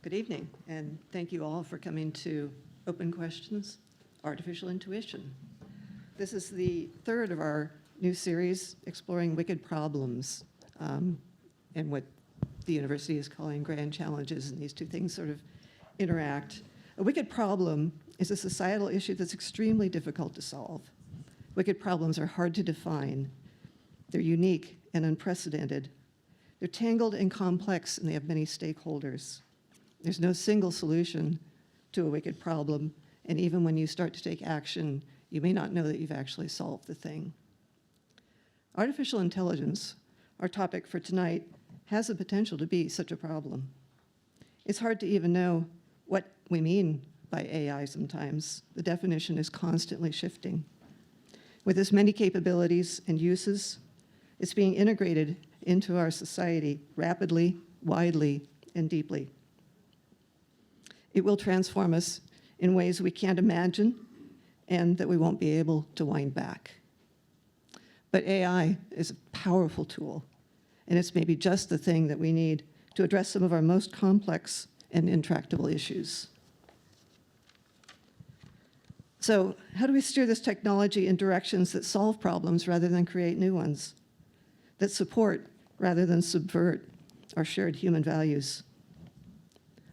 Good evening, and thank you all for coming to Open Questions, Artificial Intuition. This is the third of our new series, exploring wicked problems, and what the university is calling grand challenges, and these two things sort of interact. A wicked problem is a societal issue that's extremely difficult to solve. Wicked problems are hard to define. They're unique and unprecedented. They're tangled and complex, and they have many stakeholders. There's no single solution to a wicked problem, and even when you start to take action, you may not know that you've actually solved the thing. Artificial intelligence, our topic for tonight, has the potential to be such a problem. It's hard to even know what we mean by AI sometimes. The definition is constantly shifting. With as many capabilities and uses, it's being integrated into our society rapidly, widely, and deeply. It will transform us in ways we can't imagine and that we won't be able to wind back. But AI is a powerful tool, and it's maybe just the thing that we need to address some of our most complex and intractable issues. So how do we steer this technology in directions that solve problems rather than create new ones, that support rather than subvert our shared human values?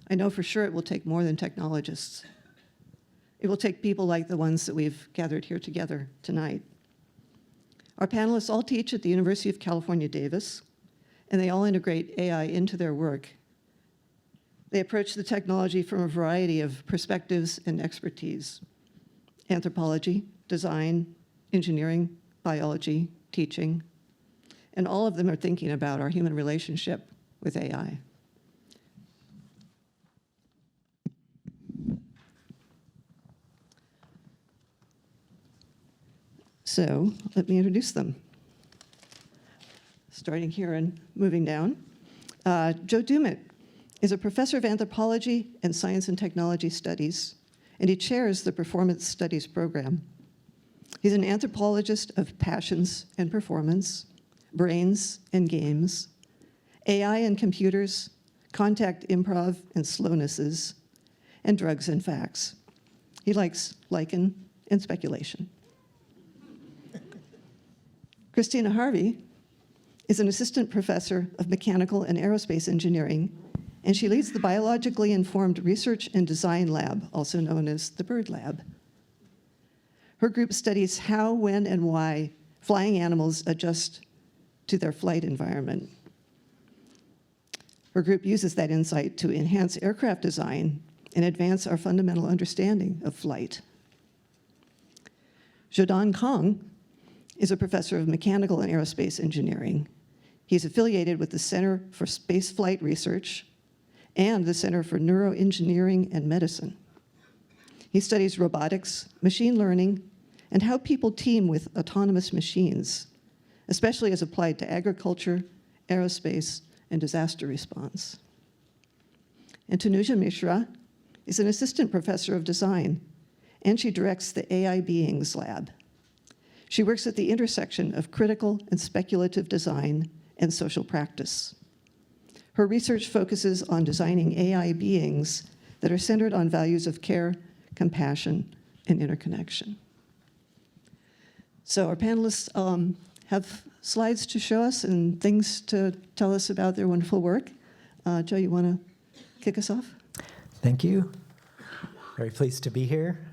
I know for sure it will take more than technologists. It will take people like the ones that we've gathered here together tonight. Our panelists all teach at the University of California, Davis, and they all integrate AI into their work. They approach the technology from a variety of perspectives and expertise: anthropology, design, engineering, biology, teaching, and all of them are thinking about our human relationship with AI. So let me introduce them. Starting here and moving down. Joe Dumit is a professor of anthropology and science and technology studies, and he chairs the performance studies program. He's an anthropologist of passions and performance, brains and games, AI and computers, contact improv and slownesses, and drugs and facts. He likes lichen and speculation. Christina Harvey is an assistant professor of mechanical and aerospace engineering, and she leads the biologically informed research and design lab, also known as the Bird Lab. Her group studies how, when, and why flying animals adjust to their flight environment. Her group uses that insight to enhance aircraft design and advance our fundamental understanding of flight. Zhodong Kong is a professor of mechanical and aerospace engineering. He's affiliated with the Center for Spaceflight Research and the Center for Neuroengineering and Medicine. He studies robotics, machine learning, and how people team with autonomous machines, especially as applied to agriculture, aerospace, and disaster response. And Tanuja Mishra is an assistant professor of design, and she directs the AI Beings Lab. She works at the intersection of critical and speculative design and social practice. Her research focuses on designing AI beings that are centered on values of care, compassion, and interconnection. So our panelists have slides to show us and things to tell us about their wonderful work. Joe, you want to kick us off? Thank you. Very pleased to be here.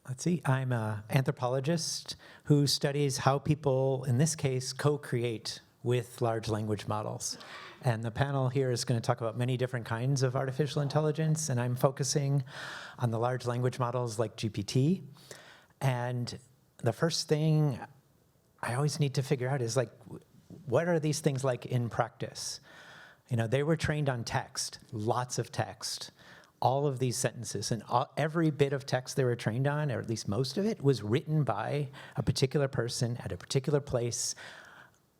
Let's see, I'm an anthropologist who studies how people, in this case, co-create with large language models. And the panel here is going to talk about many different kinds of artificial intelligence, and I'm focusing on the large language models like GPT. And the first thing I always need to figure out is, like, what are these things like in practice? You know, they were trained on text, lots of text. All of these sentences, and every bit of text they were trained on, or at least most of it, was written by a particular person at a particular place,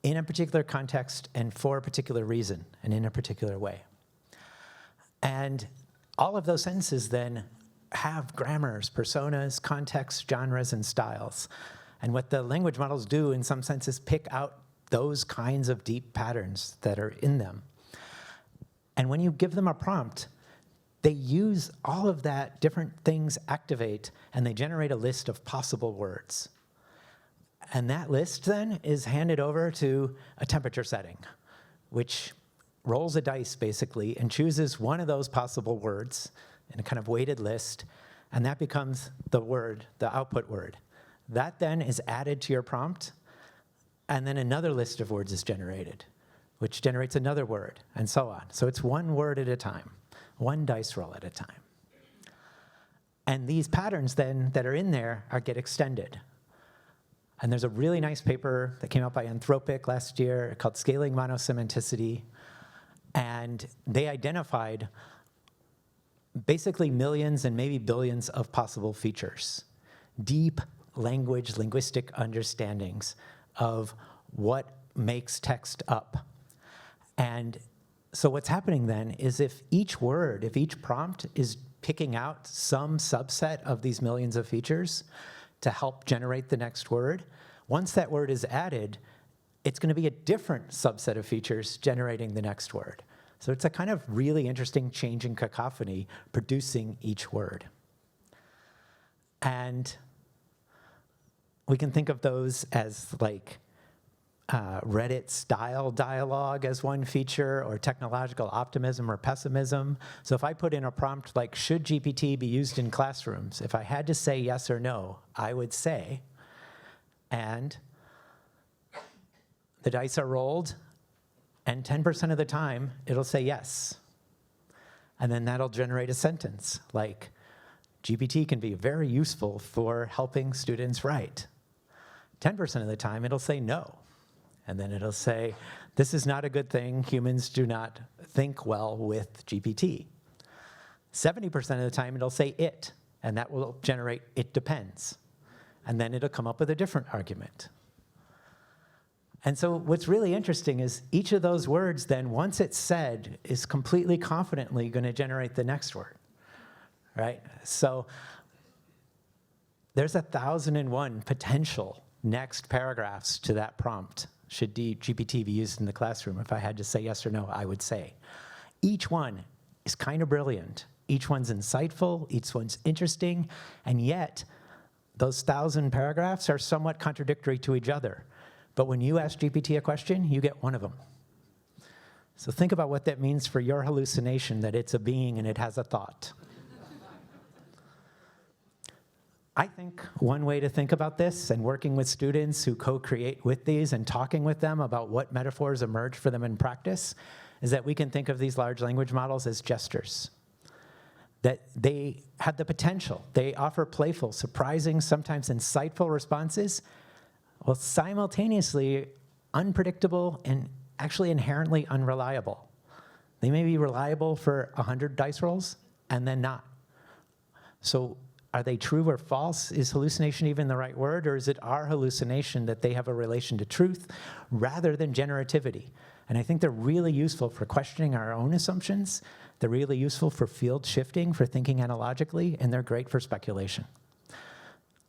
in a particular context, and for a particular reason, and in a particular way. And all of those sentences then have grammars, personas, contexts, genres, and styles. And what the language models do, in some sense, is pick out those kinds of deep patterns that are in them. And when you give them a prompt, they use all of that, different things activate, and they generate a list of possible words. And that list then is handed over to a temperature setting, which rolls a dice basically and chooses one of those possible words in a kind of weighted list, and that becomes the word, the output word. That then is added to your prompt, and then another list of words is generated, which generates another word, and so on. So it's one word at a time, one dice roll at a time. And these patterns then that are in there get extended. And there's a really nice paper that came out by Anthropic last year called Scaling Monosemanticity. And they identified basically millions and maybe billions of possible features, deep language, linguistic understandings of what makes text up. And so what's happening then is if each word, if each prompt is picking out some subset of these millions of features to help generate the next word, once that word is added, it's going to be a different subset of features generating the next word. So it's a kind of really interesting changing cacophony producing each word. And we can think of those as like Reddit style dialogue as one feature, or technological optimism or pessimism. So if I put in a prompt like, should GPT be used in classrooms? If I had to say yes or no, I would say, and the dice are rolled, and 10% of the time, it'll say yes. And then that'll generate a sentence like, GPT can be very useful for helping students write. 10% of the time, it'll say no. And then it'll say, this is not a good thing. Humans do not think well with GPT. 70% of the time, it'll say it, and that will generate it depends. And then it'll come up with a different argument. And so what's really interesting is each of those words then, once it's said, is completely confidently going to generate the next word, right? So there's 1,001 potential next paragraphs to that prompt. Should GPT be used in the classroom? If I had to say yes or no, I would say. Each one is kind of brilliant. Each one's insightful, each one's interesting, and yet those 1,000 paragraphs are somewhat contradictory to each other. But when you ask GPT a question, you get one of them. So think about what that means for your hallucination, that it's a being and it has a thought. I think one way to think about this, and working with students who co-create with these and talking with them about what metaphors emerge for them in practice, is that we can think of these large language models as gestures. That they have the potential, they offer playful, surprising, sometimes insightful responses, while simultaneously unpredictable and actually inherently unreliable. They may be reliable for 100 dice rolls and then not. So are they true or false? Is hallucination even the right word? Or is it our hallucination that they have a relation to truth rather than generativity? And I think they're really useful for questioning our own assumptions. They're really useful for field shifting, for thinking analogically, and they're great for speculation.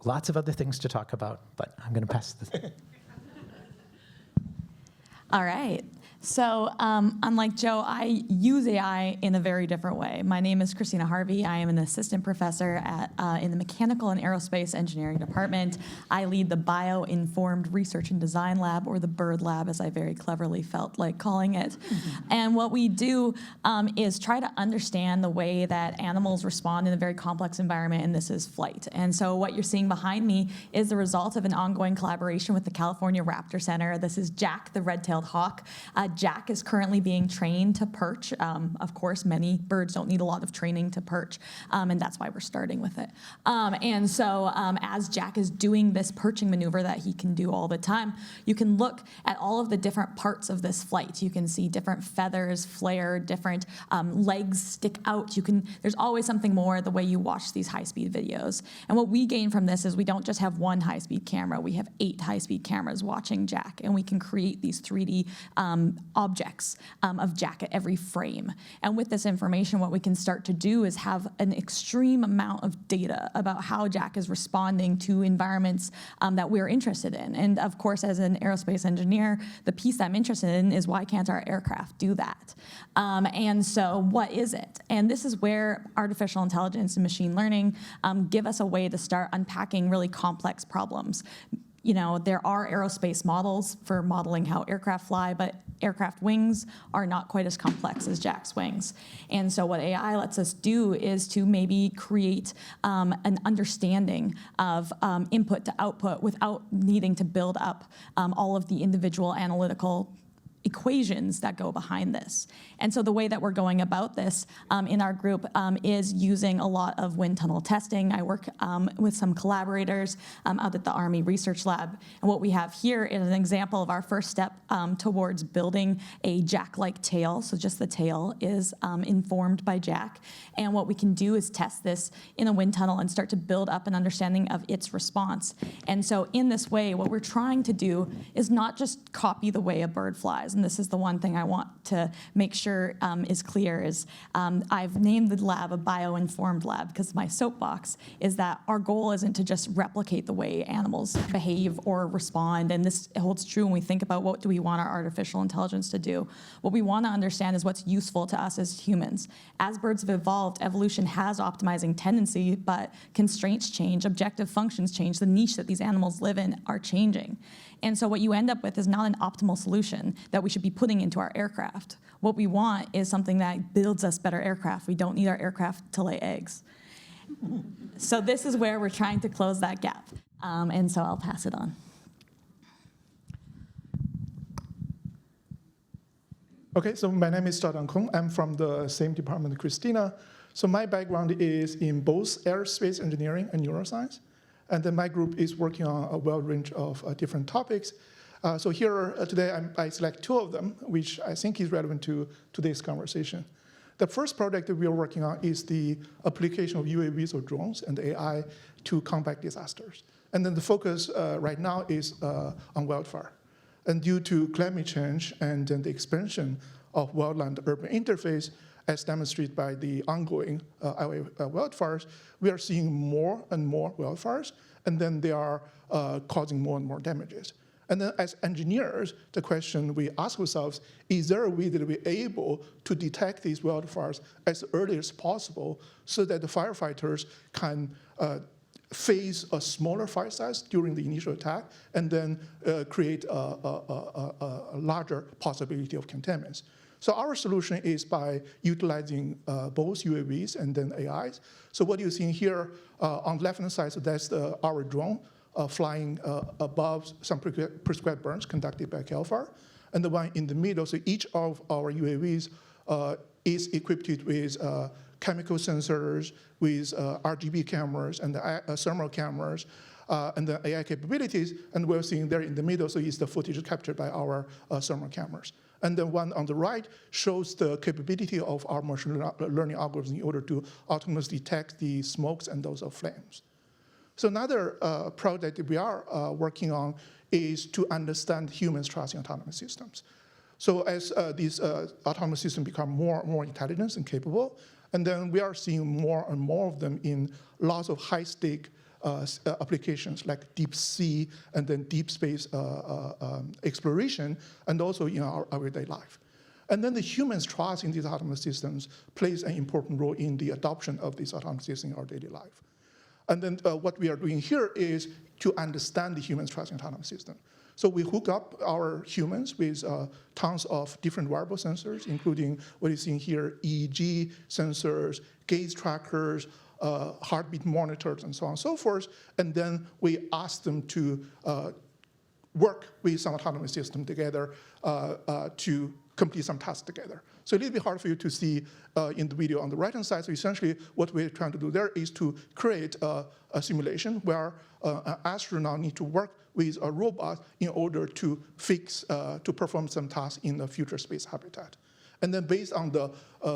Lots of other things to talk about, but I'm going to pass this. All right. So unlike Joe, I use AI in a very different way. My name is Christina Harvey. I am an assistant professor in the Mechanical and Aerospace Engineering Department. I lead the Bio-Informed Research and Design Lab, or the BIRD Lab, as I very cleverly felt like calling it. Mm-hmm. And what we do is try to understand the way that animals respond in a very complex environment, and this is flight. And so what you're seeing behind me is the result of an ongoing collaboration with the California Raptor Center. This is Jack, the red-tailed hawk. Jack is currently being trained to perch. Of course, many birds don't need a lot of training to perch, and that's why we're starting with it. And so as Jack is doing this perching maneuver that he can do all the time, you can look at all of the different parts of this flight. You can see different feathers flare, different legs stick out. There's always something more the way you watch these high-speed videos. And what we gain from this is we don't just have one high-speed camera. We have 8 high-speed cameras watching Jack, and we can create these 3D objects of Jack at every frame. And with this information, what we can start to do is have an extreme amount of data about how Jack is responding to environments that we're interested in. And of course, as an aerospace engineer, the piece I'm interested in is why can't our aircraft do that? And so what is it? And this is where artificial intelligence and machine learning give us a way to start unpacking really complex problems. You know, there are aerospace models for modeling how aircraft fly, but aircraft wings are not quite as complex as Jack's wings. And so what AI lets us do is to maybe create an understanding of input to output without needing to build up all of the individual analytical equations that go behind this. And so the way that we're going about this in our group is using a lot of wind tunnel testing. I work with some collaborators out at the Army Research Lab. And what we have here is an example of our first step towards building a Jack-like tail. So just the tail is informed by Jack. And what we can do is test this in a wind tunnel and start to build up an understanding of its response. And so in this way, what we're trying to do is not just copy the way a bird flies. And this is the one thing I want to make sure is clear is I've named the lab a bio-informed lab because my soapbox is that our goal isn't to just replicate the way animals behave or respond. And this holds true when we think about what do we want our artificial intelligence to do. What we want to understand is what's useful to us as humans. As birds have evolved, evolution has optimizing tendency, but constraints change, objective functions change, the niche that these animals live in are changing. And so what you end up with is not an optimal solution that we should be putting into our aircraft. What we want is something that builds us better aircraft. We don't need our aircraft to lay eggs. So this is where we're trying to close that gap. And so I'll pass it on. Okay, so my name is Zhao Kong. I'm from the same department as Christina. So my background is in both aerospace engineering and neuroscience. And then my group is working on a wide range of different topics. So here today, I select two of them, which I think is relevant to today's conversation. The first project that we are working on is the application of UAVs or drones and AI to combat disasters. And then the focus right now is on wildfire. And due to climate change and then the expansion of wildland-urban interface, as demonstrated by the ongoing wildfires, we are seeing more and more wildfires, and then they are causing more and more damages. And then as engineers, the question we ask ourselves, is there a way that we're able to detect these wildfires as early as possible so that the firefighters can face a smaller fire size during the initial attack and then create a larger possibility of contaminants? So our solution is by utilizing both UAVs and then AIs. So what you're seeing here on the left-hand side, so that's our drone flying above some prescribed burns conducted by CAL FIRE. And the one in the middle, so each of our UAVs is equipped with chemical sensors, with RGB cameras and thermal cameras, and the AI capabilities. And we're seeing there in the middle, so is the footage captured by our thermal cameras. And the one on the right shows the capability of our machine learning algorithms in order to autonomously detect the smokes and those of flames. So another project that we are working on is to understand humans trusting autonomous systems. So as these autonomous systems become more intelligent and capable, and then we are seeing more and more of them in lots of high-stake applications like deep sea and then deep space exploration, and also in our everyday life. And then the humans' trust in these autonomous systems plays an important role in the adoption of these autonomous systems in our daily life. And then what we are doing here is to understand the humans' trust in autonomous systems. So we hook up our humans with tons of different wearable sensors, including what you see here, EEG sensors, gaze trackers, heartbeat monitors, and so on and so forth. And then we ask them to work with some autonomous system together to complete some tasks together. So a little bit hard for you to see in the video on the right-hand side. So essentially, what we're trying to do there is to create a simulation where an astronaut needs to work with a robot in order to to perform some tasks in a future space habitat. And then based on the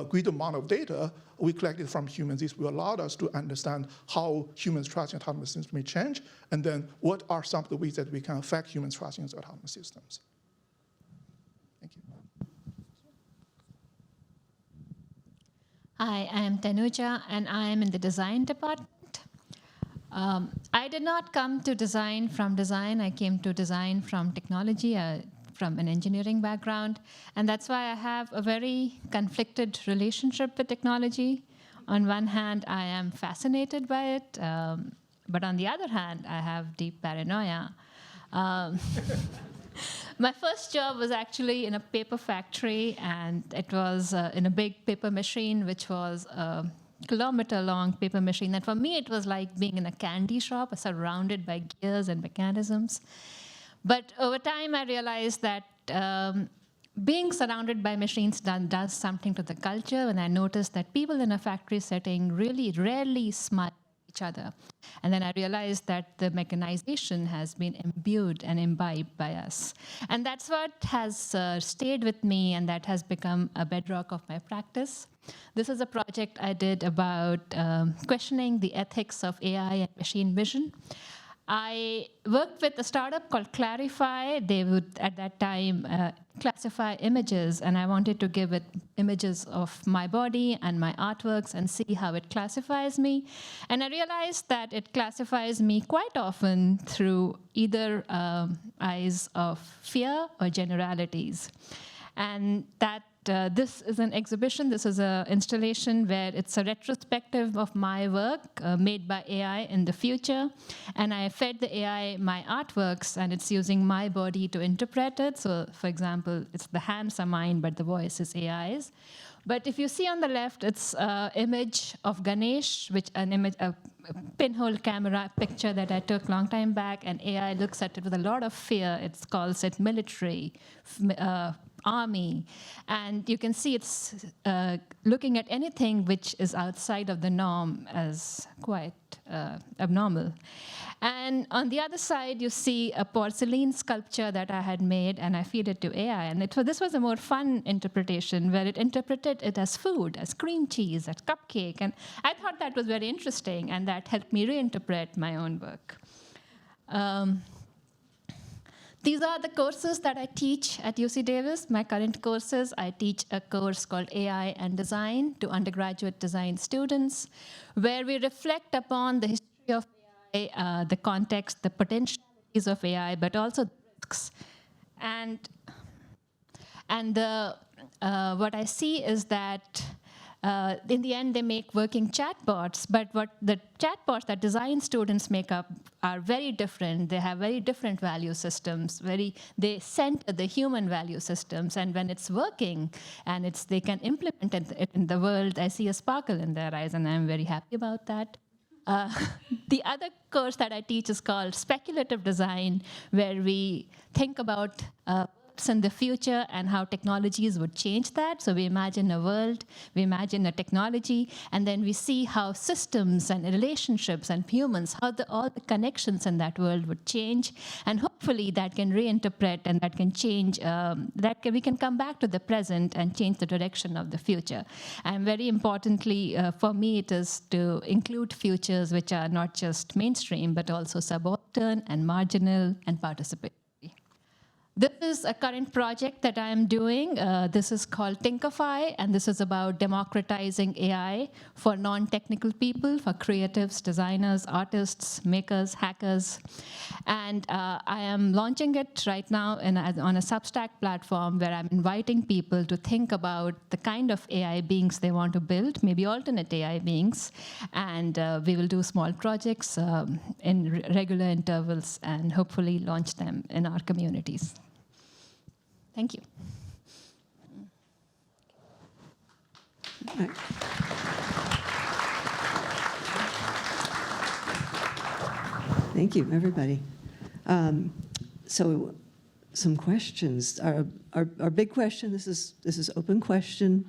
great amount of data we collected from humans, this will allow us to understand how humans' trust in autonomous systems may change, and then what are some of the ways that we can affect humans' trust in autonomous systems. Thank you. Hi, I am Tanuja, and I am in the design department. I did not come to design from design. I came to design from technology, from an engineering background. And that's why I have a very conflicted relationship with technology. On one hand, I am fascinated by it. But on the other hand, I have deep paranoia. My first job was actually in a paper factory, and it was in a big paper machine, which was a kilometer-long paper machine. And for me, it was like being in a candy shop, surrounded by gears and mechanisms. But over time, I realized that being surrounded by machines does something to the culture, and I noticed that people in a factory setting really rarely smile at each other. And then I realized that the mechanization has been imbued and imbibed by us. And that's what has stayed with me, and that has become a bedrock of my practice. This is a project I did about questioning the ethics of AI and machine vision. I worked with a startup called Clarify. They would, at that time, classify images, and I wanted to give it images of my body and my artworks and see how it classifies me. And I realized that it classifies me quite often through either eyes of fear or generalities. And that this is an exhibition, this is an installation where it's a retrospective of my work made by AI in the future. And I fed the AI my artworks, and it's using my body to interpret it. So, for example, it's the hands are mine, but the voice is AI's. But if you see on the left, it's an image of Ganesh, which a pinhole camera picture that I took a long time back, and AI looks at it with a lot of fear. It calls it military, army. And you can see it's looking at anything which is outside of the norm as quite abnormal. And on the other side, you see a porcelain sculpture that I had made, and I feed it to AI. And this was a more fun interpretation, where it interpreted it as food, as cream cheese, as cupcake. And I thought that was very interesting, and that helped me reinterpret my own work. These are the courses that I teach at UC Davis. My current courses, I teach a course called AI and Design to undergraduate design students, where we reflect upon the history of AI, the context, the potentialities of AI, but also the risks. And what I see is that in the end, they make working chatbots, but what the chatbots that design students make up are very different. They have very different value systems. They center the human value systems, and when it's working and they can implement it in the world, I see a sparkle in their eyes, and I'm very happy about that. The other course that I teach is called Speculative Design, where we think about in the future and how technologies would change that. So we imagine a world, we imagine a technology, and then we see how systems and relationships and humans, how all the connections in that world would change. And hopefully that can reinterpret and that can change, we can come back to the present and change the direction of the future. And very importantly, for me, it is to include futures which are not just mainstream, but also subaltern and marginal and participatory. This is a current project that I am doing. This is called Tinkerfy, and this is about democratizing AI for non-technical people, for creatives, designers, artists, makers, hackers. And I am launching it right now on a Substack platform where I'm inviting people to think about the kind of AI beings they want to build, maybe alternate AI beings. And we will do small projects in regular intervals and hopefully launch them in our communities. Thank you. Right. Thank you, everybody. So, some questions. Our big question. This is open question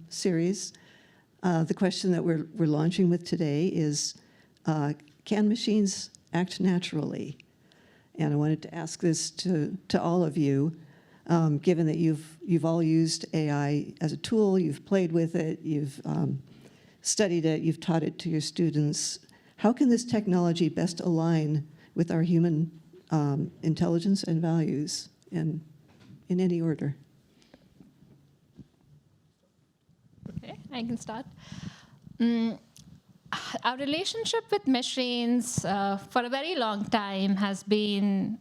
series. The question that we're launching with today is, can machines act naturally? And I wanted to ask this to all of you. Given that you've all used AI as a tool, you've played with it, you've studied it, you've taught it to your students, how can this technology best align with our human intelligence and values, and in any order? Okay. I can start. Our relationship with machines for a very long time has been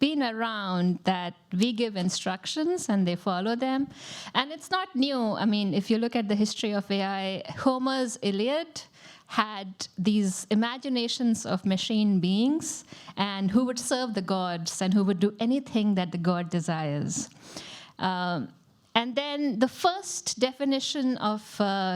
around that we give instructions and they follow them. And it's not new. I mean, if you look at the history of AI, Homer's Iliad had these imaginations of machine beings and who would serve the gods and who would do anything that the god desires. And then the first definition of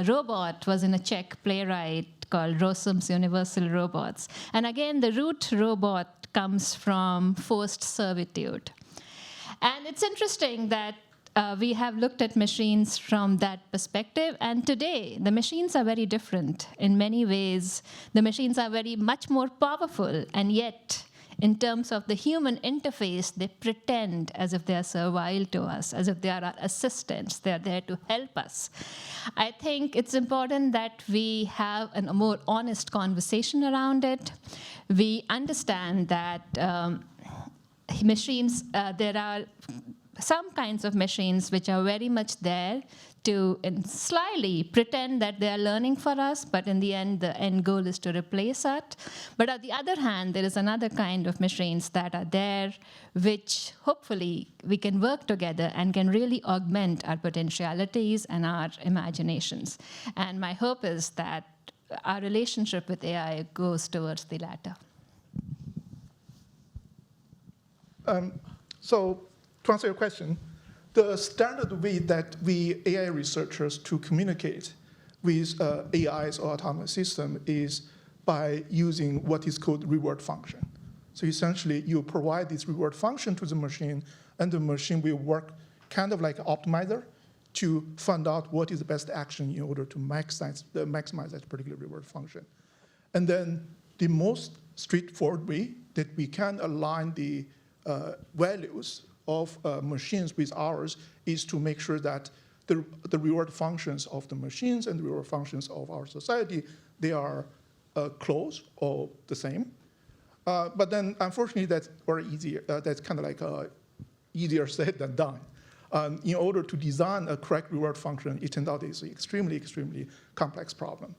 robot was in a Czech playwright called Rossum's Universal Robots. And again, the root robot comes from forced servitude. And it's interesting that we have looked at machines from that perspective, and today the machines are very different. In many ways, the machines are very much more powerful, and yet, in terms of the human interface, they pretend as if they are servile to us, as if they are our assistants, they are there to help us. I think it's important that we have a more honest conversation around it. We understand that machines, there are some kinds of machines which are very much there to slyly pretend that they are learning for us, but in the end goal is to replace us. But on the other hand, there is another kind of machines that are there, which hopefully we can work together and can really augment our potentialities and our imaginations. And my hope is that our relationship with AI goes towards the latter. So to answer your question, the standard way that we AI researchers to communicate with AIs or autonomous system is by using what is called reward function. So essentially, you provide this reward function to the machine, and the machine will work kind of like an optimizer to find out what is the best action in order to maximize that particular reward function. And then the most straightforward way that we can align the values of machines with ours is to make sure that the reward functions of the machines and the reward functions of our society, they are close or the same. But then, unfortunately, that's very easy. That's kind of like easier said than done. In order to design a correct reward function, it turns out it's an extremely, extremely complex problem.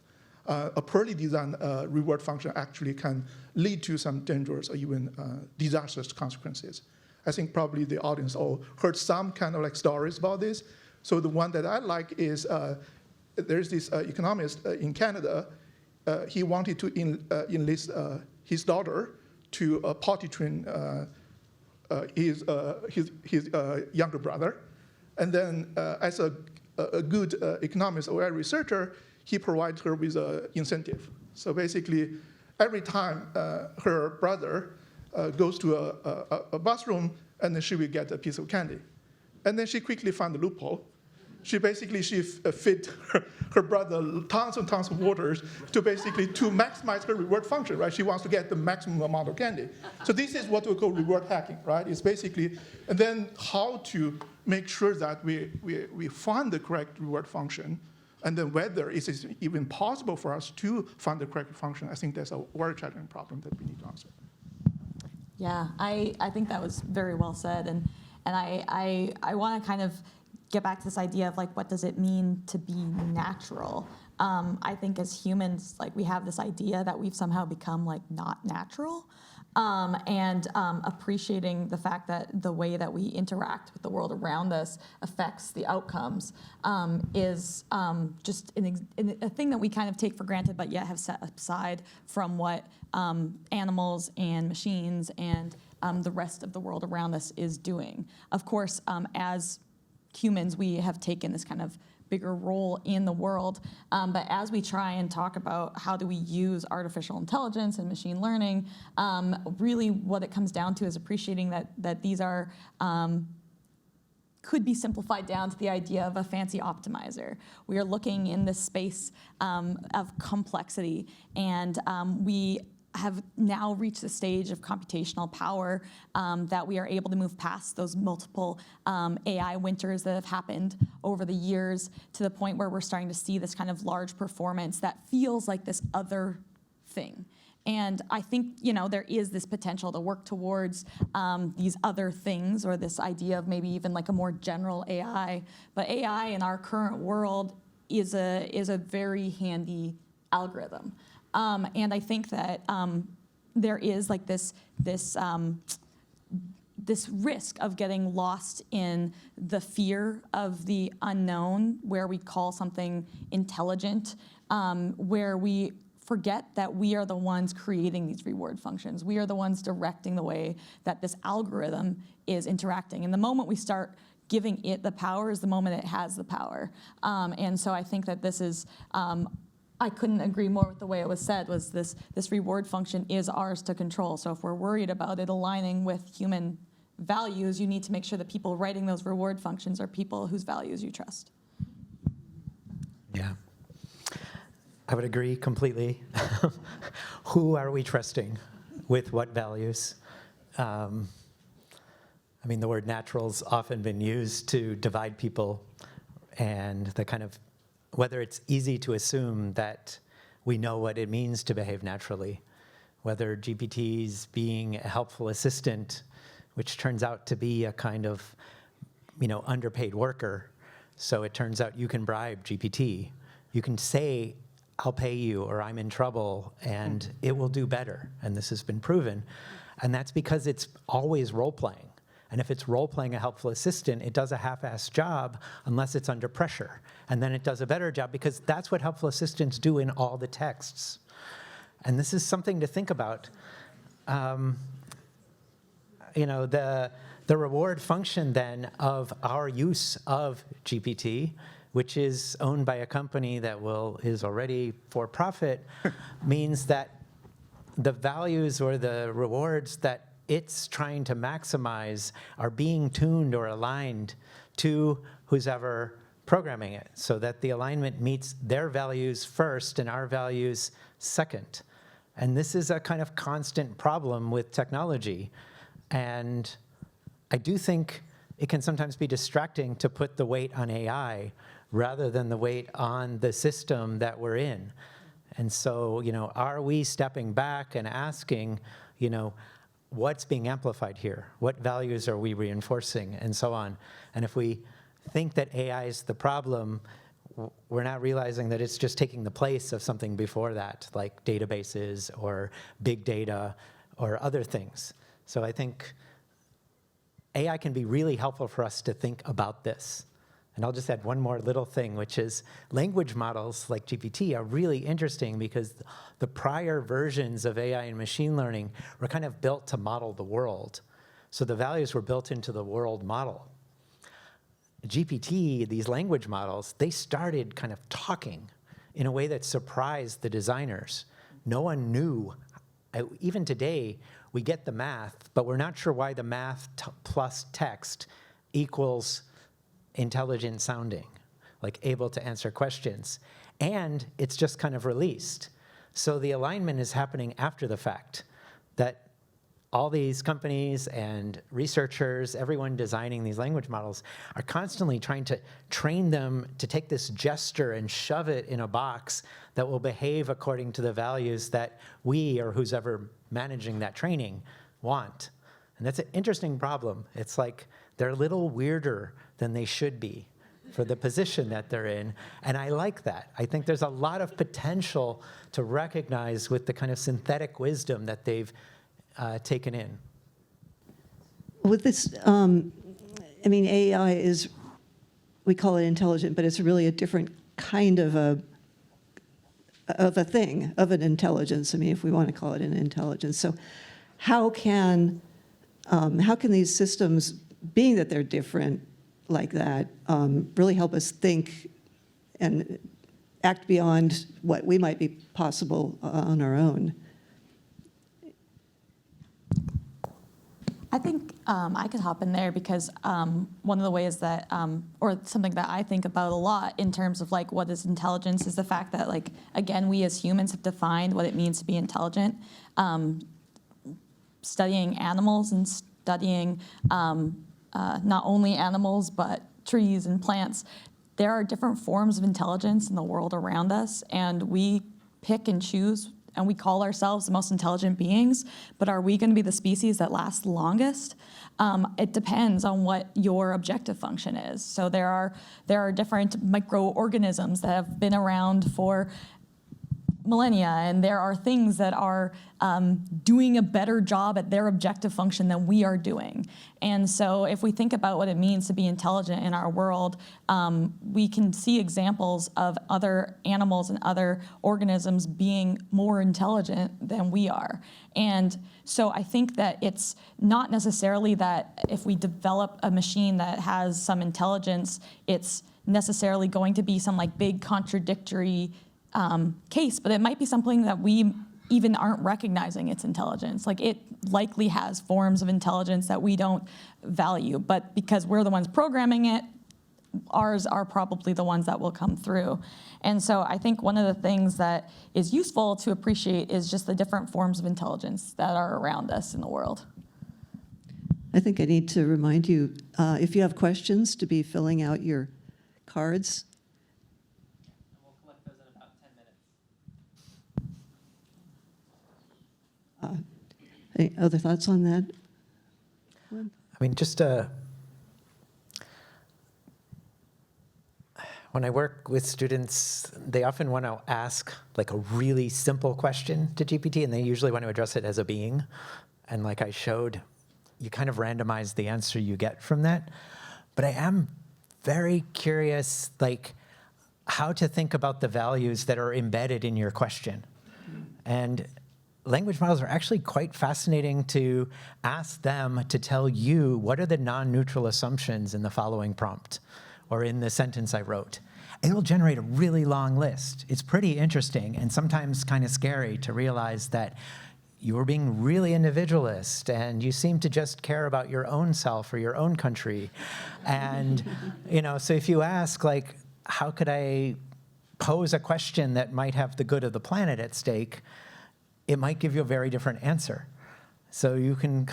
A poorly designed reward function actually can lead to some dangerous or even disastrous consequences. I think probably the audience all heard some kind of like stories about this. So the one that I like is there's this economist in Canada. He wanted to enlist his daughter to potty train his younger brother. And then as a good economist or a researcher, he provides her with an incentive. So basically, every time her brother goes to a bathroom, and then she will get a piece of candy. And then she quickly found the loophole. She fed her brother tons and tons of waters to maximize her reward function, right? She wants to get the maximum amount of candy. So this is what we call reward hacking, right? It's basically, and then how to make sure that we find the correct reward function, and then whether it is even possible for us to find the correct function. I think that's a very challenging problem that we need to answer. Yeah, I think that was very well said, and I want to kind of get back to this idea of like, what does it mean to be natural? I think as humans, like, we have this idea that we've somehow become like not natural, and appreciating the fact that the way that we interact with the world around us affects the outcomes is just a thing that we kind of take for granted, but yet have set aside from what animals and machines and the rest of the world around us is doing. Of course, as humans, we have taken this kind of bigger role in the world. But as we try and talk about how do we use artificial intelligence and machine learning, really what it comes down to is appreciating that these are could be simplified down to the idea of a fancy optimizer. We are looking in this space of complexity, and we have now reached the stage of computational power that we are able to move past those multiple AI winters that have happened over the years to the point where we're starting to see this kind of large performance that feels like this other thing. And I think, there is this potential to work towards these other things, or this idea of maybe even like a more general AI. But AI in our current world is a very handy algorithm. And I think that there is like this risk of getting lost in the fear of the unknown, where we call something intelligent, where we forget that we are the ones creating these reward functions. We are the ones directing the way that this algorithm is interacting. And the moment we start giving it the power is the moment it has the power. And so I think that this is, I couldn't agree more with the way it was said, was this reward function is ours to control. So if we're worried about it aligning with human values, you need to make sure that people writing those reward functions are people whose values you trust. Yeah. I would agree completely. Who are we trusting with what values? I mean, the word natural's often been used to divide people, and the kind of, whether it's easy to assume that we know what it means to behave naturally, whether GPT's being a helpful assistant, which turns out to be a kind of, underpaid worker. So it turns out you can bribe GPT. You can say, I'll pay you, or I'm in trouble, and it will do better. And this has been proven. And that's because it's always role-playing. And if it's role-playing a helpful assistant, it does a half-assed job unless it's under pressure. And then it does a better job, because that's what helpful assistants do in all the texts. And this is something to think about. The reward function then of our use of GPT, which is owned by a company that is already for profit, means that the values or the rewards that it's trying to maximize are being tuned or aligned to who's ever programming it, so that the alignment meets their values first and our values second. And this is a kind of constant problem with technology. And I do think it can sometimes be distracting to put the weight on AI rather than the weight on the system that we're in. And so, are we stepping back and asking, what's being amplified here? What values are we reinforcing, and so on? And if we think that AI is the problem, we're not realizing that it's just taking the place of something before that, like databases or big data or other things. So I think AI can be really helpful for us to think about this. And I'll just add one more little thing, which is language models like GPT are really interesting because the prior versions of AI and machine learning were kind of built to model the world. So the values were built into the world model. GPT, these language models, they started kind of talking in a way that surprised the designers. No one knew. Even today, we get the math, but we're not sure why the math plus text equals intelligent sounding, like able to answer questions. And it's just kind of released. So the alignment is happening after the fact, that all these companies and researchers, everyone designing these language models, are constantly trying to train them to take this gesture and shove it in a box that will behave according to the values that we, or who's ever managing that training, want. And that's an interesting problem. It's like they're a little weirder than they should be for the position that they're in. And I like that. I think there's a lot of potential to recognize with the kind of synthetic wisdom that they've taken in. With this, AI is, we call it intelligent, but it's really a different kind of an intelligence. If we want to call it an intelligence. So how can these systems, being that they're different like that, really help us think and act beyond what we might be possible on our own? I think I could hop in there because one of the ways that, or something that I think about a lot in terms of like what is intelligence is the fact that, like, again, we as humans have defined what it means to be intelligent. Studying animals and studying not only animals but trees and plants, there are different forms of intelligence in the world around us, and we pick and choose and we call ourselves the most intelligent beings, but are we going to be the species that lasts longest? It depends on what your objective function is. So there are different microorganisms that have been around for millennia, and there are things that are doing a better job at their objective function than we are doing. And so if we think about what it means to be intelligent in our world, we can see examples of other animals and other organisms being more intelligent than we are. And so I think that it's not necessarily that if we develop a machine that has some intelligence, it's necessarily going to be some like big contradictory case, but it might be something that we even aren't recognizing its intelligence. Like it likely has forms of intelligence that we don't value, but because we're the ones programming it, ours are probably the ones that will come through. And so I think one of the things that is useful to appreciate is just the different forms of intelligence that are around us in the world. I think I need to remind you, if you have questions, to be filling out your cards. We'll collect those in about 10 minutes. Any other thoughts on that? I mean, just when I work with students, they often want to ask like a really simple question to GPT, and they usually want to address it as a being. And like I showed, you kind of randomize the answer you get from that. But I am very curious, like, how to think about the values that are embedded in your question. And language models are actually quite fascinating to ask them to tell you what are the non-neutral assumptions in the following prompt or in the sentence I wrote. It'll generate a really long list. It's pretty interesting and sometimes kind of scary to realize that you're being really individualist and you seem to just care about your own self or your own country. And, you know, so if you ask, like, how could I pose a question that might have the good of the planet at stake, it might give you a very different answer. So you can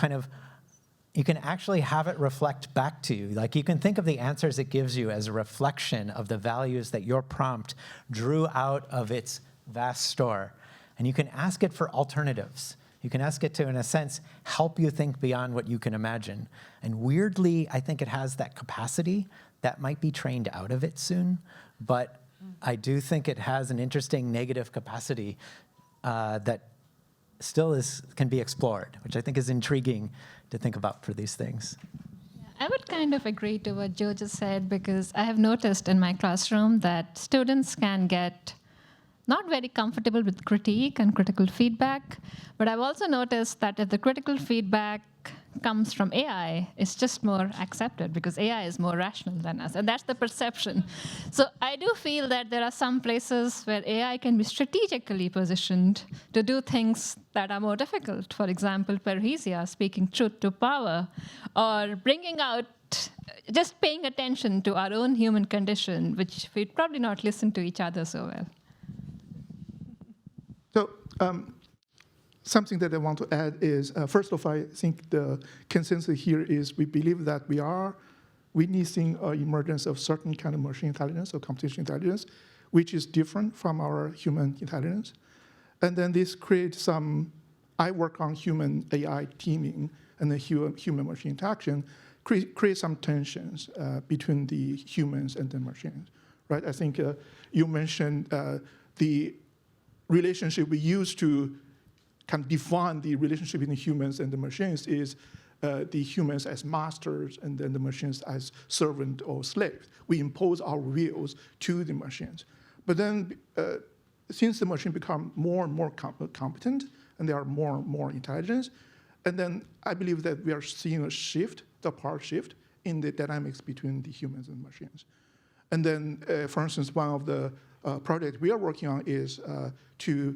you can actually have it reflect back to you. Like you can think of the answers it gives you as a reflection of the values that your prompt drew out of its vast store. And you can ask it for alternatives. You can ask it to, in a sense, help you think beyond what you can imagine. And weirdly, I think it has that capacity that might be trained out of it soon. But I do think it has an interesting negative capacity that still can be explored, which I think is intriguing to think about for these things. I would kind of agree to what Joe just said, because I have noticed in my classroom that students can get not very comfortable with critique and critical feedback, but I've also noticed that if the critical feedback comes from AI, it's just more accepted because AI is more rational than us, and that's the perception. So I do feel that there are some places where AI can be strategically positioned to do things that are more difficult. For example, parrhesia, speaking truth to power, or bringing out, just paying attention to our own human condition, which we'd probably not listen to each other so well. So something that I want to add is, first of all, I think the consensus here is we believe that we are witnessing an emergence of certain kind of machine intelligence or computational intelligence, which is different from our human intelligence. And then this creates some, I work on human AI teaming and the human machine interaction, create some tensions between the humans and the machines, right? I think you mentioned the relationship we use to kind of define the relationship between humans and the machines is the humans as masters and then the machines as servant or slaves. We impose our wills to the machines. But then since the machine become more and more competent and they are more and more intelligent, and then I believe that we are seeing a shift, the power shift in the dynamics between the humans and machines. And then, for instance, one of the project we are working on is to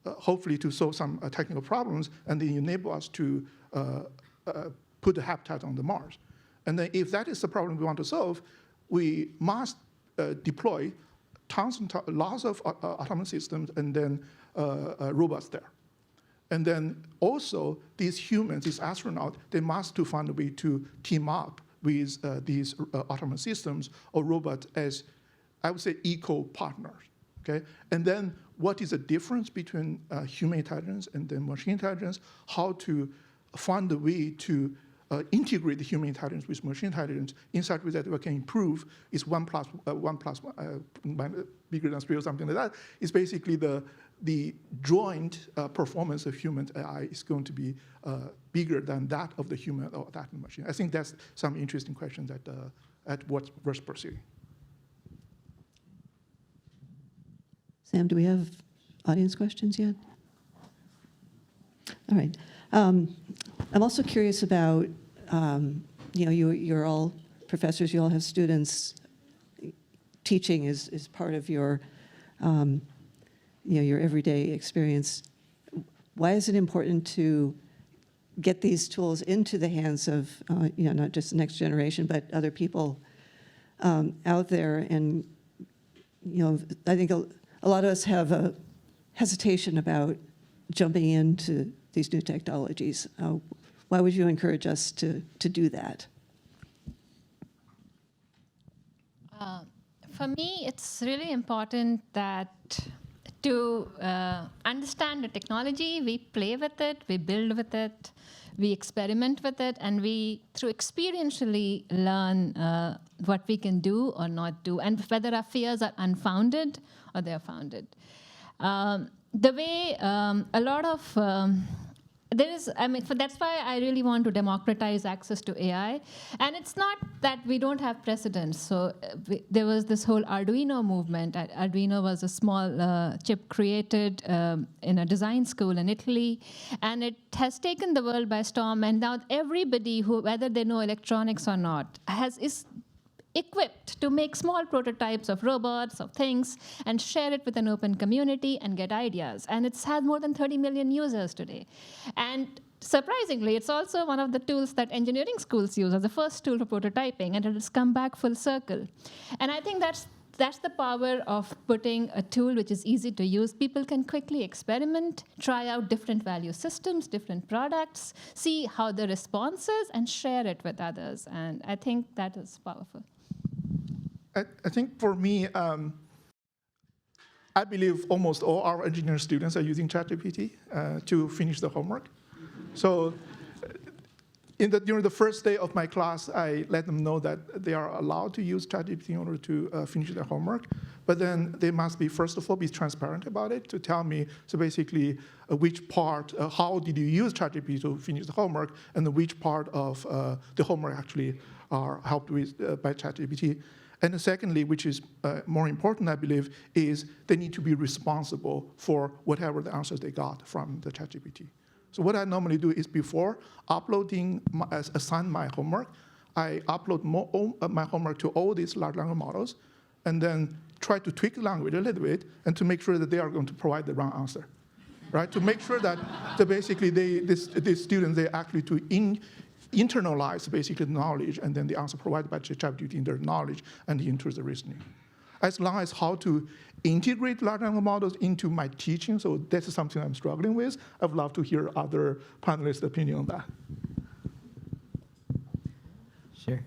hopefully to solve some technical problems and then enable us to put the habitat on the Mars. And then if that is the problem we want to solve, we must deploy tons and lots of autonomous systems and then robots there. And then also these humans, these astronauts, they must to find a way to team up with these autonomous systems or robots as, I would say, eco partners. okay? And then what is the difference between human intelligence and then machine intelligence, how to find a way to integrate the human intelligence with machine intelligence in such a way that we can improve is 1 plus 1 bigger than 3 or something like that, is basically the joint performance of human AI is going to be bigger than that of the human or that of the machine. I think that's some interesting questions at what we're pursuing. Sam, do we have audience questions yet? All right. I'm also curious about, you're all professors, you all have students. Teaching is part of your, your everyday experience. Why is it important to get these tools into the hands of, not just the next generation, but other people out there? And, I think a lot of us have a hesitation about jumping into these new technologies. Why would you encourage us to do that? For me, it's really important that to understand the technology, we play with it, we build with it, we experiment with it, and we, through experientially, learn what we can do or not do, and whether our fears are unfounded or they're founded. The way a lot of that's why I really want to democratize access to AI. And it's not that we don't have precedents. So there was this whole Arduino movement. Arduino was a small chip created in a design school in Italy. And it has taken the world by storm. And now everybody, whether they know electronics or not, is equipped to make small prototypes of robots, of things, and share it with an open community and get ideas. And it's had more than 30 million users today. And surprisingly, it's also one of the tools that engineering schools use as the first tool for prototyping, and it has come back full circle. And I think that's the power of putting a tool which is easy to use. People can quickly experiment, try out different value systems, different products, see how the response is, and share it with others. And I think that is powerful. I think for me, I believe almost all our engineering students are using ChatGPT to finish the homework. So during the first day of my class, I let them know that they are allowed to use ChatGPT in order to finish their homework. But then they must be, first of all, be transparent about it to tell me, so basically, which part, how did you use ChatGPT to finish the homework, and which part of the homework actually are helped with by ChatGPT. And secondly, which is more important, I believe, is they need to be responsible for whatever the answers they got from the ChatGPT. So what I normally do is before uploading, assign my homework, I upload my homework to all these large language models, and then try to tweak the language a little bit, and to make sure that they are going to provide the wrong answer, right? To make sure that basically these students, they actually internalize basically the knowledge, and then the answer provided by ChatGPT in their knowledge and into the reasoning. As long as how to integrate large language models into my teaching, so that's something I'm struggling with. I would love to hear other panelists' opinion on that. Sure.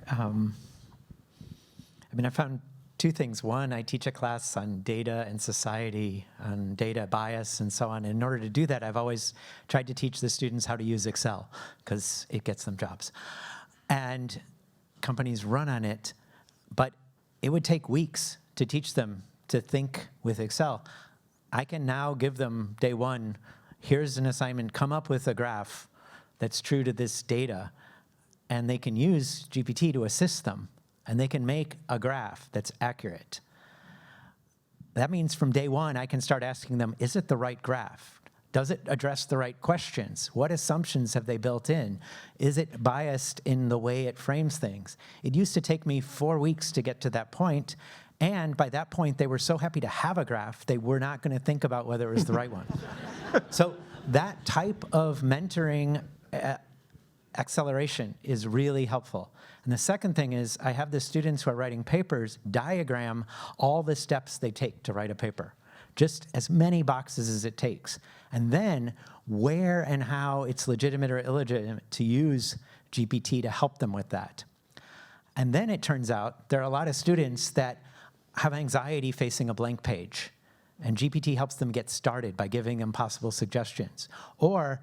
I found two things. One, I teach a class on data and society, on data bias and so on. And in order to do that, I've always tried to teach the students how to use Excel, because it gets them jobs. And companies run on it, but it would take weeks to teach them to think with Excel. I can now give them, day one, here's an assignment, come up with a graph that's true to this data, and they can use GPT to assist them. And they can make a graph that's accurate. That means from day one, I can start asking them, is it the right graph? Does it address the right questions? What assumptions have they built in? Is it biased in the way it frames things? It used to take me 4 weeks to get to that point. And by that point, they were so happy to have a graph, they were not going to think about whether it was the right one. So that type of mentoring acceleration is really helpful. And the second thing is, I have the students who are writing papers diagram all the steps they take to write a paper, just as many boxes as it takes. And then where and how it's legitimate or illegitimate to use GPT to help them with that. And then it turns out there are a lot of students that have anxiety facing a blank page. and GPT helps them get started by giving them possible suggestions. Or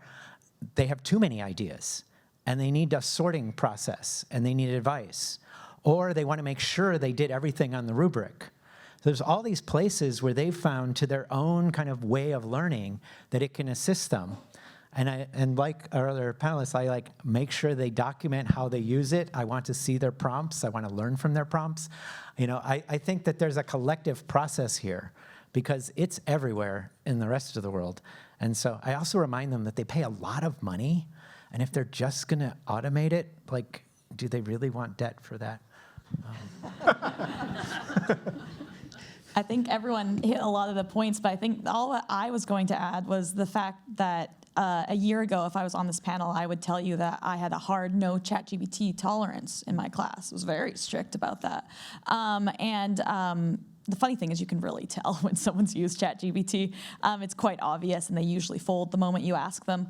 they have too many ideas, and they need a sorting process, and they need advice. Or they want to make sure they did everything on the rubric. There's all these places where they've found, to their own kind of way of learning, that it can assist them. And like our other panelists, I like make sure they document how they use it. I want to see their prompts. I want to learn from their prompts. You know, I think that there's a collective process here because it's everywhere in the rest of the world. And so I also remind them that they pay a lot of money, and if they're just going to automate it, like, do they really want debt for that? I think everyone hit a lot of the points, but I think all that I was going to add was the fact that a year ago, if I was on this panel, I would tell you that I had a hard no ChatGPT tolerance in my class. I was very strict about that. The funny thing is you can really tell when someone's used ChatGPT. It's quite obvious, and they usually fold the moment you ask them.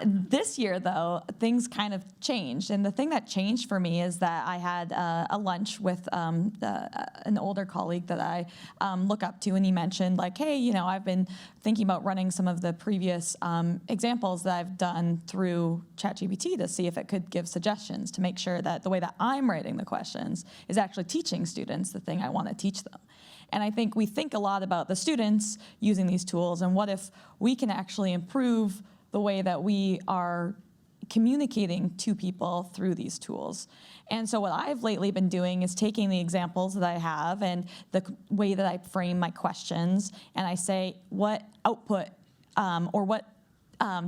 This year, though, things kind of changed. And the thing that changed for me is that I had a lunch with an older colleague that I look up to, and he mentioned, like, hey, you know, I've been thinking about running some of the previous examples that I've done through ChatGPT to see if it could give suggestions to make sure that the way that I'm writing the questions is actually teaching students the thing I want to teach them. And I think we think a lot about the students using these tools, and what if we can actually improve the way that we are communicating to people through these tools. And so what I've lately been doing is taking the examples that I have and the way that I frame my questions, and I say, what output or what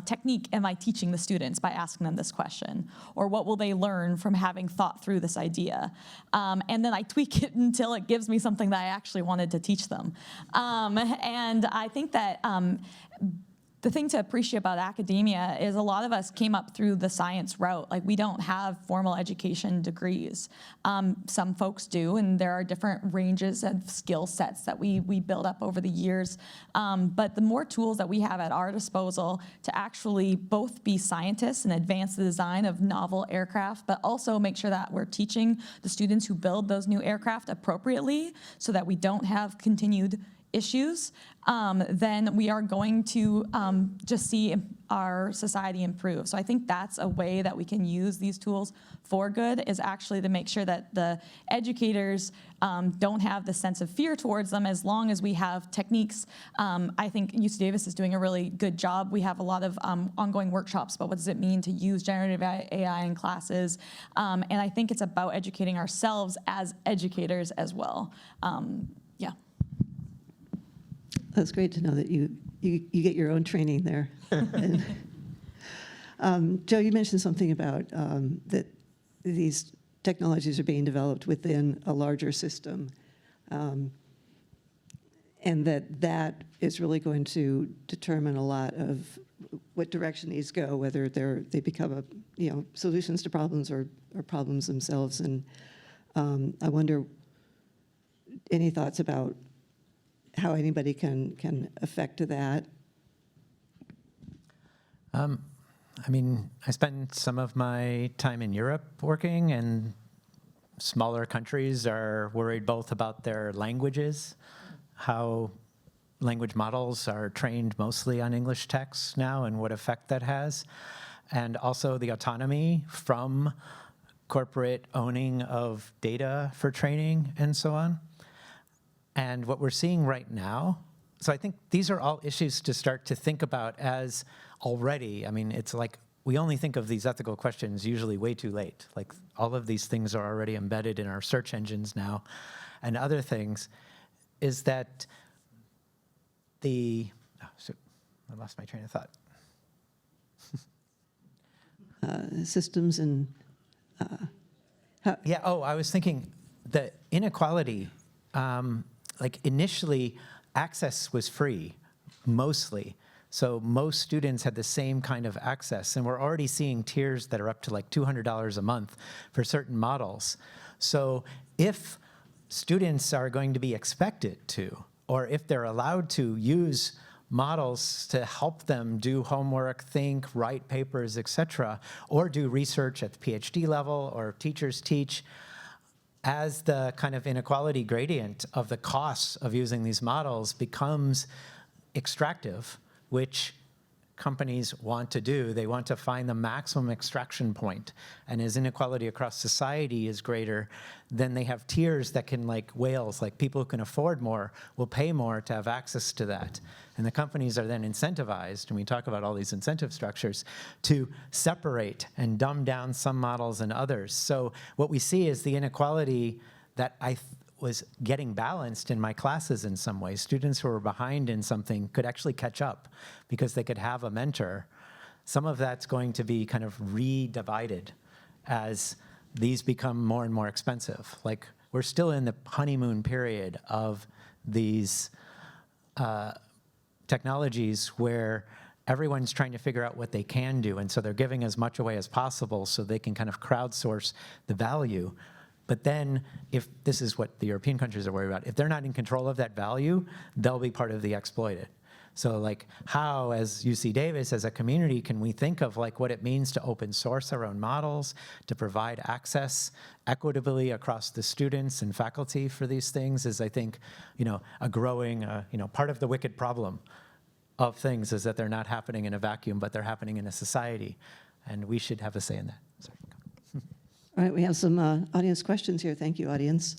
technique am I teaching the students by asking them this question? Or what will they learn from having thought through this idea? And then I tweak it until it gives me something that I actually wanted to teach them. And I think that the thing to appreciate about academia is a lot of us came up through the science route. Like, we don't have formal education degrees. Some folks do, and there are different ranges of skill sets that we build up over the years. But the more tools that we have at our disposal to actually both be scientists and advance the design of novel aircraft, but also make sure that we're teaching the students who build those new aircraft appropriately so that we don't have continued issues, then we are going to just see our society improve. So I think that's a way that we can use these tools for good, is actually to make sure that the educators don't have the sense of fear towards them, as long as we have techniques. I think UC Davis is doing a really good job. We have a lot of ongoing workshops about what does it mean to use generative AI in classes. And I think it's about educating ourselves as educators as well. Yeah. That's great to know that you get your own training there. And, Joe, you mentioned something about that these technologies are being developed within a larger system, and that is really going to determine a lot of what direction these go, whether they become solutions to problems or problems themselves. And I wonder, any thoughts about how anybody can affect that? I mean, I spend some of my time in Europe working, and smaller countries are worried both about their languages, how language models are trained mostly on English texts now and what effect that has, and also the autonomy from corporate owning of data for training and so on. And what we're seeing right now, so I think these are all issues to start to think about as already. I mean, it's like we only think of these ethical questions usually way too late. Like, all of these things are already embedded in our search engines now. And other things is that I lost my train of thought. Systems and I was thinking the inequality. Like, initially, access was free, mostly. So most students had the same kind of access. And we're already seeing tiers that are up to like $200 a month for certain models. So if students are going to be expected to, or if they're allowed to use models to help them do homework, think, write papers, et cetera, or do research at the PhD level, or teachers teach, as the kind of inequality gradient of the costs of using these models becomes extractive, which companies want to do, they want to find the maximum extraction point. And as inequality across society is greater, then they have tiers that can, like whales, like people who can afford more will pay more to have access to that. And the companies are then incentivized, and we talk about all these incentive structures, to separate and dumb down some models and others. So what we see is the inequality that was getting balanced in my classes in some ways. Students who were behind in something could actually catch up because they could have a mentor. Some of that's going to be kind of re-divided as these become more and more expensive. Like, we're still in the honeymoon period of these technologies where everyone's trying to figure out what they can do, and so they're giving as much away as possible so they can kind of crowdsource the value. But then, if this is what the European countries are worried about, if they're not in control of that value, they'll be part of the exploited. So like, how, as UC Davis, as a community, can we think of like what it means to open source our own models, to provide access equitably across the students and faculty for these things is, I think, a growing, part of the wicked problem of things is that they're not happening in a vacuum, but they're happening in a society. And we should have a say in that. Sorry. All right, we have some audience questions here. Thank you, audience.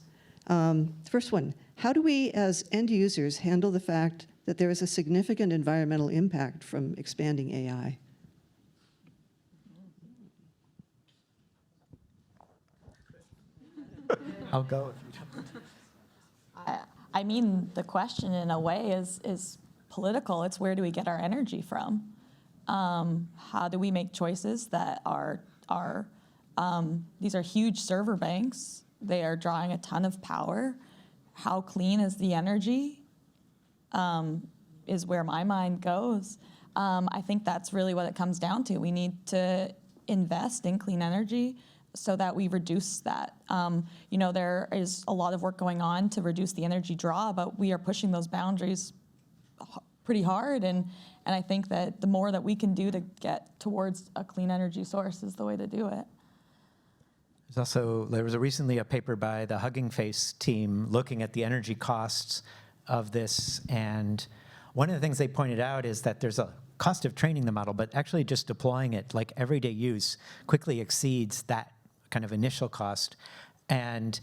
First one, how do we as end users handle the fact that there is a significant environmental impact from expanding AI? I'll go. I mean, the question in a way is political. It's where do we get our energy from? How do we make choices that are these are huge server banks. They are drawing a ton of power. How clean is the energy? Is where my mind goes. I think that's really what it comes down to. We need to invest in clean energy so that we reduce that. There is a lot of work going on to reduce the energy draw, but we are pushing those boundaries pretty hard. And I think that the more that we can do to get towards a clean energy source is the way to do it. There was recently a paper by the Hugging Face team looking at the energy costs of this, and one of the things they pointed out is that there's a cost of training the model, but actually just deploying it, like everyday use, quickly exceeds that kind of initial cost. And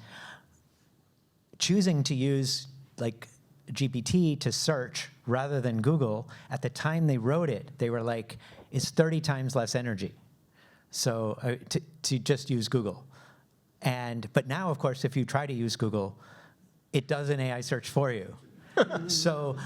choosing to use like GPT to search rather than Google, at the time they wrote it, they were like, it's 30 times less energy. So to just use Google. But now, of course, if you try to use Google, it does an AI search for you. So,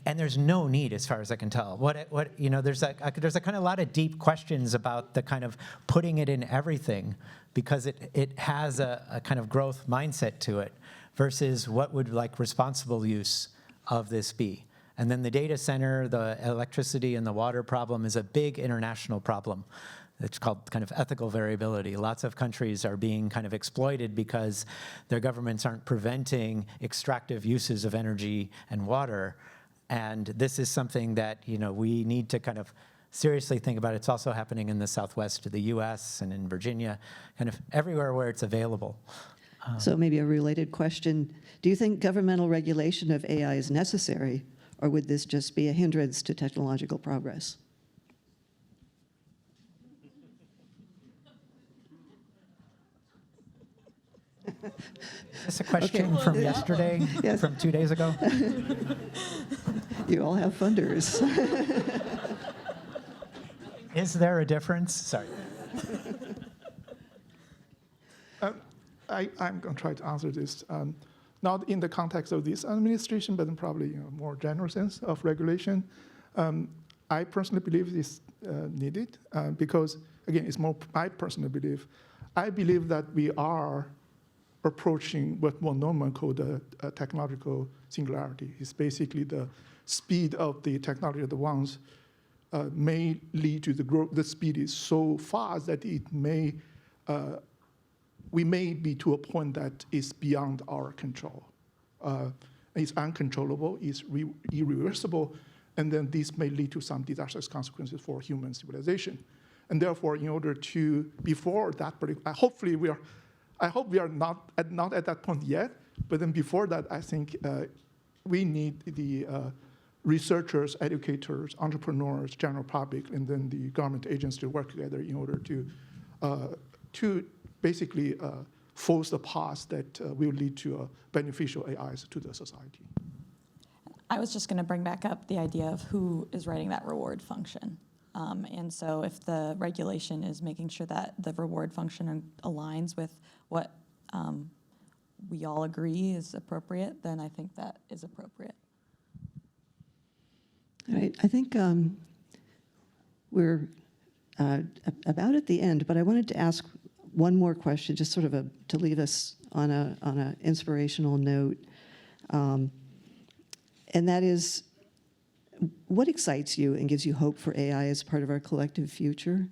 and there's no need, as far as I can tell. There's a kind of lot of deep questions about the kind of putting it in everything, because it has a kind of growth mindset to it, versus what would like responsible use of this be. And then the data center, the electricity and the water problem is a big international problem. It's called kind of ethical variability. Lots of countries are being kind of exploited because their governments aren't preventing extractive uses of energy and water. And this is something that we need to kind of seriously think about. It's also happening in the southwest of the US and in Virginia, kind of everywhere where it's available. So maybe a related question. Do you think governmental regulation of AI is necessary, or would this just be a hindrance to technological progress? Is this a question from yesterday, Yes. from 2 days ago? You all have funders. Is there a difference? Sorry. I'm going to try to answer this, not in the context of this administration, but in probably more general sense of regulation. I personally believe it's needed because, again, it's more my personal belief. I believe that we are approaching what von Neumann called a technological singularity. It's basically the speed of the technology advance may lead to the growth. The speed is so fast that it may we may be to a point that is beyond our control. It's uncontrollable, it's irreversible, and then this may lead to some disastrous consequences for human civilization. And therefore, in order to, before that particular, hopefully I hope we are not at that point yet, but then before that, I think we need the researchers, educators, entrepreneurs, general public, and then the government agents to work together in order to basically force the path that will lead to beneficial AIs to the society. I was just going to bring back up the idea of who is writing that reward function. And so if the regulation is making sure that the reward function aligns with what we all agree is appropriate, then I think that is appropriate. All right, I think we're about at the end, but I wanted to ask one more question, just sort of to leave us on a inspirational note, and that is, what excites you and gives you hope for AI as part of our collective future?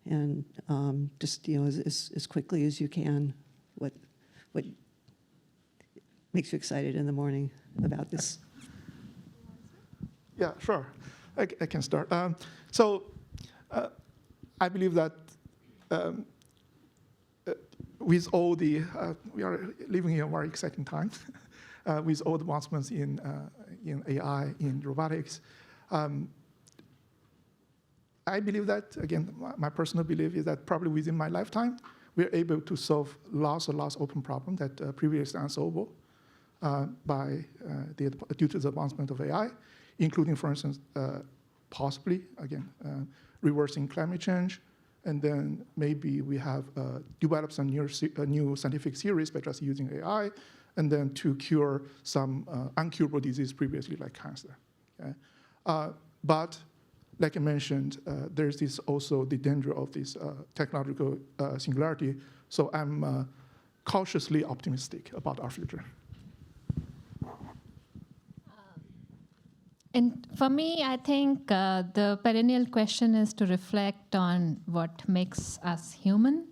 And just as quickly as you can, what makes you excited in the morning about this? Yeah, sure. I can start. I believe that with all the, we are living in a very exciting time, with all the advancements in AI, in robotics. I believe that, again, my personal belief is that probably within my lifetime, we're able to solve lots and lots of open problems that previously unsolvable due to the advancement of AI, including, for instance, possibly, again, reversing climate change, and then maybe we have developed some new scientific theories by just using AI, and then to cure some uncurable disease previously, like cancer. Okay? But like I mentioned, there's this also the danger of this technological singularity. So I'm cautiously optimistic about our future. And for me, I think the perennial question is to reflect on what makes us human.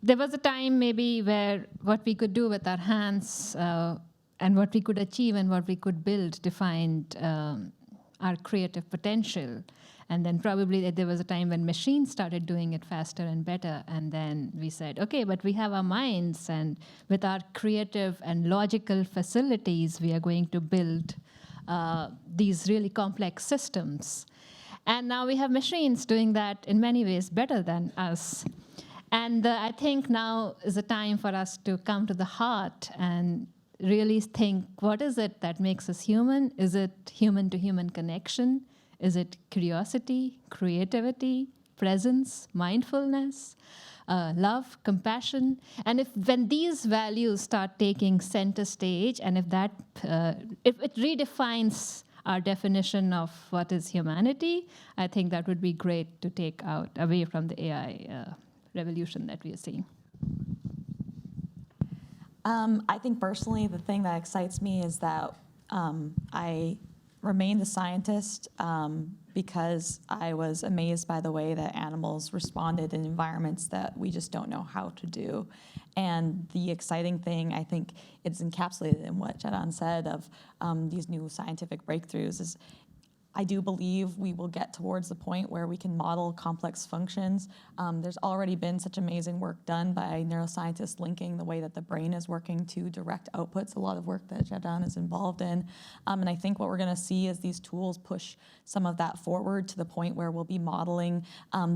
There was a time maybe where what we could do with our hands and what we could achieve and what we could build defined our creative potential. And then probably there was a time when machines started doing it faster and better. And then we said, okay, but we have our minds, and with our creative and logical facilities, we are going to build these really complex systems. And now we have machines doing that in many ways better than us. And I think now is a time for us to come to the heart and really think, what is it that makes us human? Is it human-to-human connection? Is it curiosity, creativity, presence, mindfulness, love, compassion? And when these values start taking center stage, and if it redefines our definition of what is humanity, I think that would be great to take away from the AI revolution that we are seeing. I think personally, the thing that excites me is that I remained a scientist because I was amazed by the way that animals responded in environments that we just don't know how to do. And the exciting thing, I think it's encapsulated in what Jadon said of these new scientific breakthroughs, is I do believe we will get towards the point where we can model complex functions. There's already been such amazing work done by neuroscientists linking the way that the brain is working to direct outputs, a lot of work that Jadon is involved in. And I think what we're gonna see is these tools push some of that forward to the point where we'll be modeling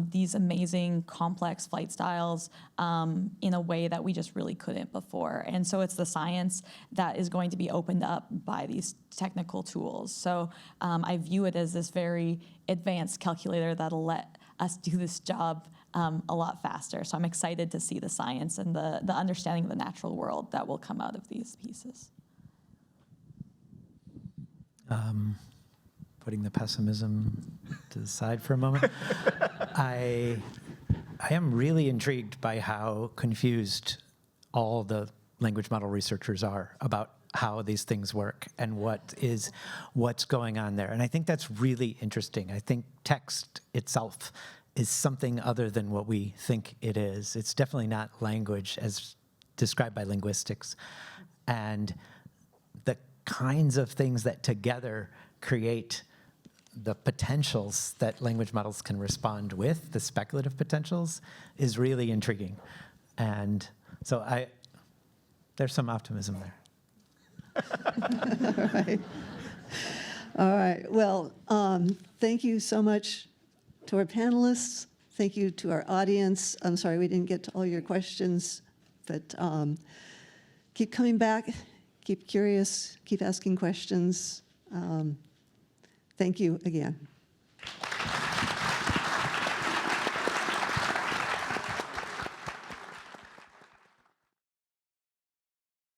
these amazing complex flight styles in a way that we just really couldn't before. And so it's the science that is going to be opened up by these technical tools. So I view it as this very advanced calculator that'll let us do this job a lot faster. So I'm excited to see the science and the understanding of the natural world that will come out of these pieces. Putting the pessimism to the side for a moment, I am really intrigued by how confused all the language model researchers are about how these things work and what's going on there. And I think that's really interesting. I think text itself is something other than what we think it is. It's definitely not language as described by linguistics. And the kinds of things that together create the potentials that language models can respond with, the speculative potentials, is really intriguing. And so there's some optimism there. All right. All right. Well, thank you so much to our panelists. Thank you to our audience. I'm sorry we didn't get to all your questions, but keep coming back, keep curious, keep asking questions. Thank you again.